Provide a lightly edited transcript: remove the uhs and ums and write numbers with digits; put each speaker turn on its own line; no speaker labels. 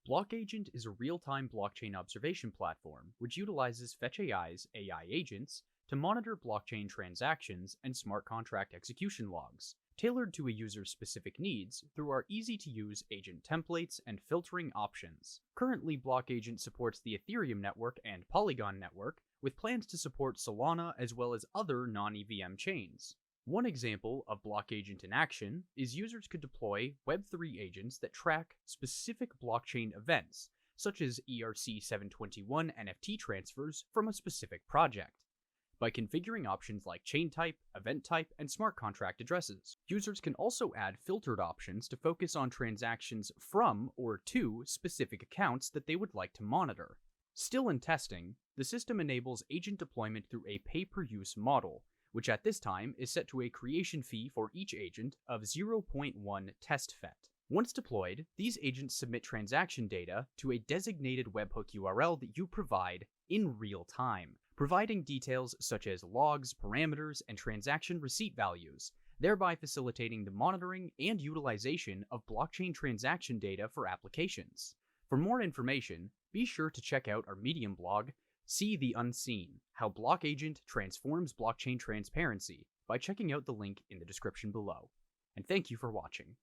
BlockAgent is a real-time blockchain observation platform which utilizes Fetch.ai's AI agents to monitor blockchain transactions and smart contract execution logs, tailored to a user's specific needs through our easy-to-use agent templates and filtering options. Currently, BlockAgent supports the Ethereum network and Polygon network, with plans to support Solana as well as other non-EVM chains. One example of BlockAgent in action is users could deploy Web3 agents that track specific blockchain events, such as ERC-721 NFT transfers from a specific project. By configuring options like chain type, event type, and smart contract addresses, users can also add filtered options to focus on transactions from or to specific accounts that they would like to monitor. Still in testing, the system enables agent deployment through a pay-per-use model, which at this time is set to a creation fee for each agent of 0.1 test fet. Once deployed, these agents submit transaction data to a designated webhook URL that you provide in real time, providing details such as logs, parameters, and transaction receipt values, thereby facilitating the monitoring and utilization of blockchain transaction data for applications. For more information, be sure to check out our Medium blog, See the Unseen, How BlockAgent Transforms Blockchain Transparency, by checking out the link in the description below. And thank you for watching.